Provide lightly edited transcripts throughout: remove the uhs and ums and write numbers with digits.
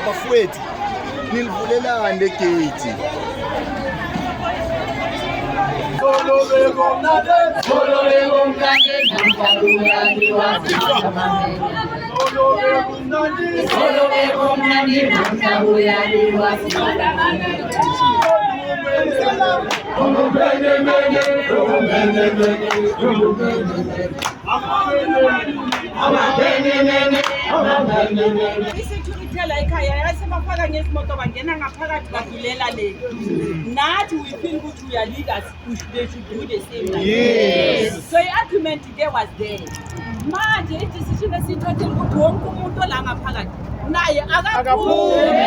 Bafowethu nilivulelane le gate. Isithukithela ekhaya yasebafaka ngesimoto bangena ngaphakathi badulela le. Nathi we feel ukuthi we are leaders, they should do the same like yes. So i-argument there was there. Manje i-decision esiyithathile ukuthi wonke umuntu ola ngaphakathi naye akaphume.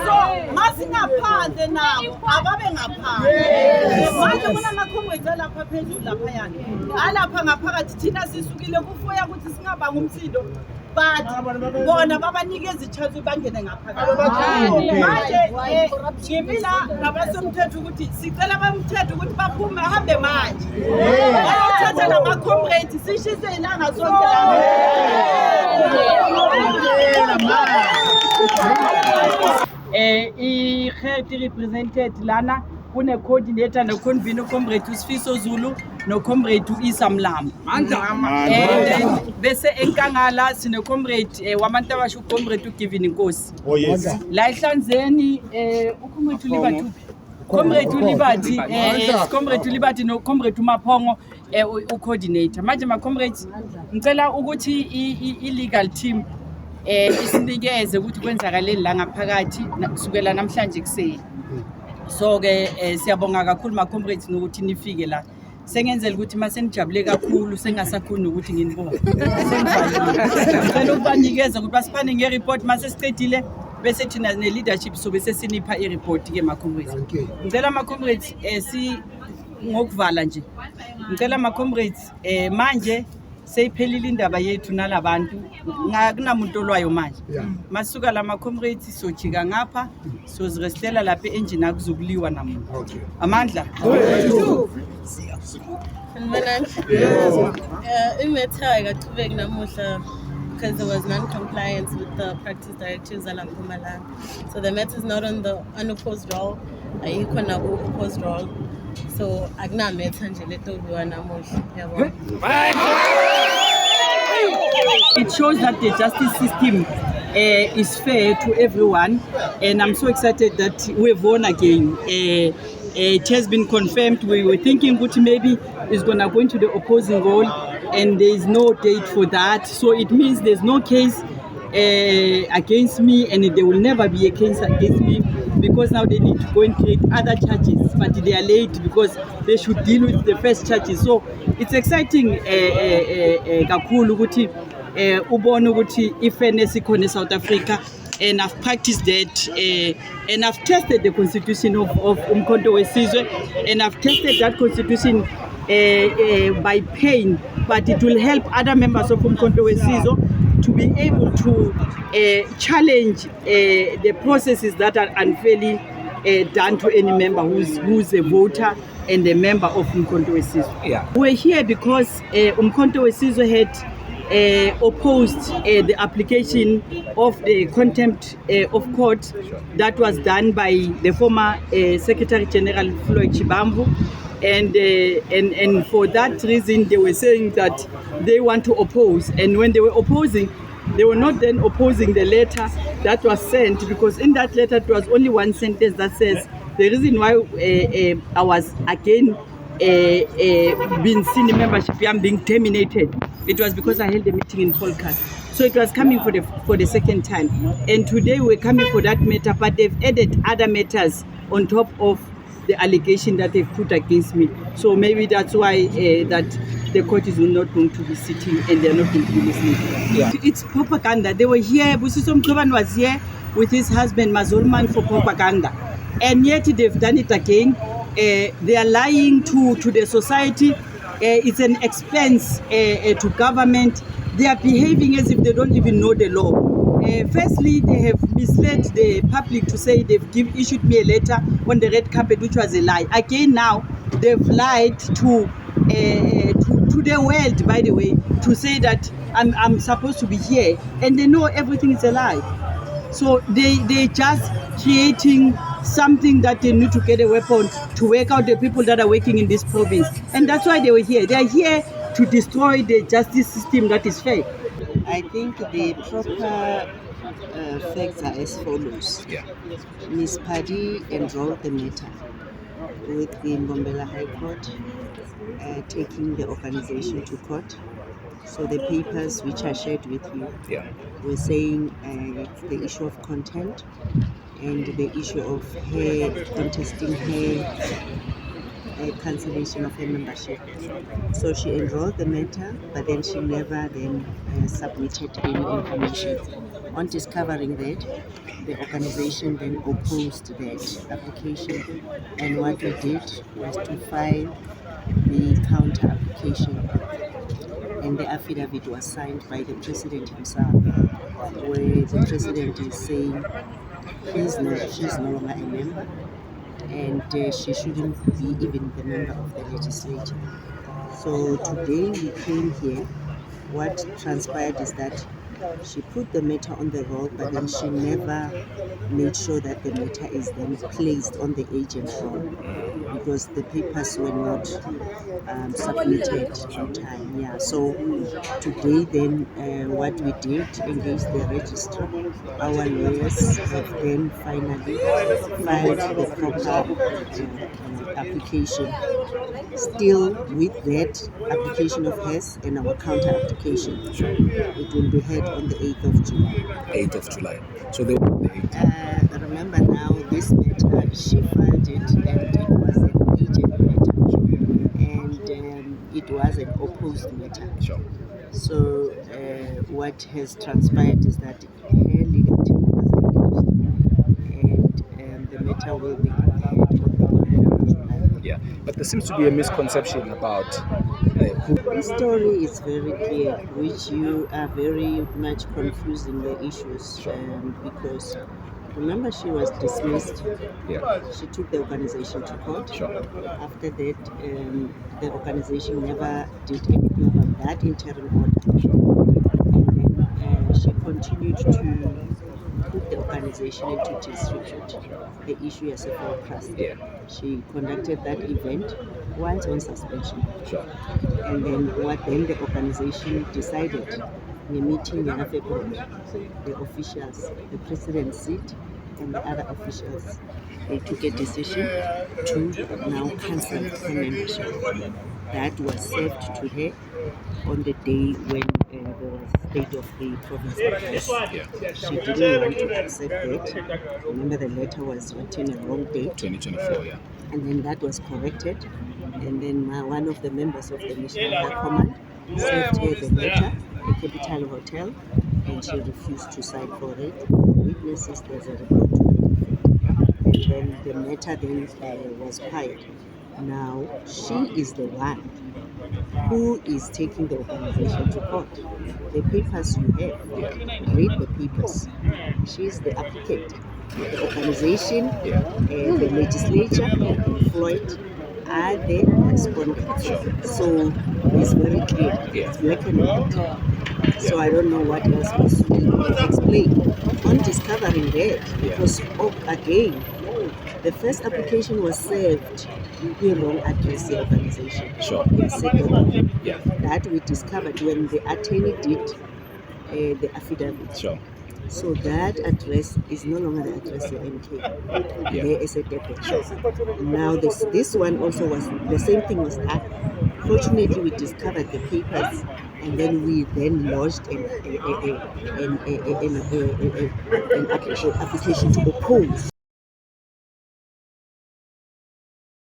So masingaphandle nabo ababe ngaphandle. Manje kunama-comrades alapha phezulu laphayana. Alapha ngaphakathi thina sisukile kufoya ukuthi singabanga umsindo. But bona babanikeza ichance bangene ngaphakathi. Manje ngimila nabasomthetho ukuthi sicela abamthetho ukuthi baphume bahambe manje. Bayothatha nama-comrades sishise ilanga sonke la. I-Health represented lana kune-coordinator no-convener comrade uSifiso Zulu no-comrade u-Isa Mlambo. Bese enkangala sine-comrade wamantabasha u-comrade uGiving Inkosi. Oh yes. La eHlanzeni uComrade uLibathi comrade uLibathi comrade uLibathi no-comrade uMaphongo u-coordinator. Manje ma-comrades ngicela ukuthi i-legal team isinikeze ukuthi kwenzakaleni la ngaphakathi kusukela namhlanje kuseni. So ke siyabonga kakhulu ma-comrades nokuthi nifike la. Sengenzela ukuthi masenijabule kakhulu sengasakhona ukuthi nginibone. Ngicela ukubanikeza ukuthi basiphane nge-report masesiqedile bese thina ne-leadership so bese sinipha i-report ke ma-comrades. Ngicela ma-comrades ngokuvala nje. Ngicela ma-comrades manje seyiphelile indaba yethu nalabantu akunamuntu olwayo manje. Masuka la ma-comrades sojika ngapha sozirestela lapha e-engine akuzokuliwa namuntu. Amandla. Because there was non-compliance with the practice directives ala Mpumalanga. So the matter is not on the unopposed roll, ayikho na opposed roll. So akuna matter nje letobiwa namuhla. Yabo. It shows that the justice system is fair to everyone, and I'm so excited that we've won again. It has been confirmed. We were thinking that maybe it's going to go into the opposing role, and there is no date for that. So it means there's no case against me, and there will never be a case against me, because now they need to go and create other charges, but they are late because they should deal with the first charges. So it's exciting kakhulu ukuthi ubone ukuthi i-fairness ikhona eSouth Africa, and I've practiced that, and I've tested the constitution of Umkhonto weSizwe, and I've tested that constitution by pain, but it will help other members of Umkhonto weSizwe to be able to challenge the processes that are unfairly done to any member who's a voter and a member of Umkhonto weSizwe. Yeah. We're here because Umkhonto weSizwe had opposed the application of the contempt of court that was done by the former Secretary General Floyd Shivambu, and for that reason they were saying that they want to oppose, and when they were opposing, they were not then opposing the letter that was sent, because in that letter it was only one sentence that says the reason why I was again being senior membership, I'm being terminated. It was because I held a meeting in Folcast. So it was coming for the second time. And today we're coming for that matter, but they've added other matters on top of the allegation that they've put against me. So maybe that's why that the court is not going to be sitting and they're not going to be listening. Yeah. It's propaganda. They were here, Busiswa Mkhwebane was here with his husband Mazolman for propaganda. And yet they've done it again. They are lying to the society. it's an expense to government. They are behaving as if they don't even know the law. Firstly, they have misled the public to say they've issued me a letter on the red carpet, which was a lie. Again, now they've lied to the world, by the way, to say that I'm supposed to be here, and they know everything is a lie. So they just creating something that they need to get a weapon to work out the people that are working in this province, and that's why they were here. They are here to destroy the justice system that is fair. I think the proper facts are as follows. Yeah. Ms. Paddy enrolled the matter with the Mbombela High Court, taking the organization to court. So the papers which I shared with you were saying it's the issue of content and the issue of her contesting her cancellation of her membership. So she enrolled the matter, but then she never then submitted any information. On discovering that, the organization then opposed that application, and what we did was to file the counter application, and the affidavit was signed by the president himself, where the president is saying she's no longer a member, and she shouldn't be even the member of the legislature. So today we came here. What transpired is that she put the matter on the roll, but then she never made sure that the matter is then placed on the agent roll, because the papers were not submitted in time. Yeah. So today then what we did, engage the registrar. Our lawyers have then finally filed the proper application. Still with that application of hers and our counter application, it will be heard on the 8th of July. 8th of July. So they were the 8th. Remember now, this matter, she filed it and it was an agent matter, and it was an opposed matter. Sure. So what has transpired is that her legal team was engaged, and the matter will be heard on the 8th of July. Yeah, but there seems to be a misconception about who. The story is very clear, which you are very much confusing the issues, because remember she was dismissed. Yeah. She took the organization to court. Sure. After that, the organization never did anything about that interim order. And then she continued to put the organization into disrepute. The issue as a broadcast. Yeah. She conducted that event whilst on suspension. Sure. And then the organization decided in a meeting in February, the officials, the president's seat and the other officials, they took a decision to now cancel her membership. That was served to her on the day when there was state of the province address. Yeah. She didn't want to accept that. Remember, the letter was written a wrong date. 2024, yeah. And then that was corrected. And then one of the members of the National High Command served her the letter, the Capital Hotel, and she refused to sign for it. The witnesses, there's a report to that effect. And then the matter then was filed. Now, she is the one who is taking the organization to court. The papers you have, read the papers. She is the applicant. The organization, the legislature, employed are the respondents. So it's very clear. It's black and white. So I don't know what else was to explain. On discovering that, because again, the first application was served the wrong address the organization. Sure. In second, Yeah. that we discovered when the attorney did the affidavit. Sure. So that address is no longer the address of MK. Yeah. There is a depot. Now this one also was the same thing was done. Fortunately, we discovered the papers, and then we lodged an application to oppose.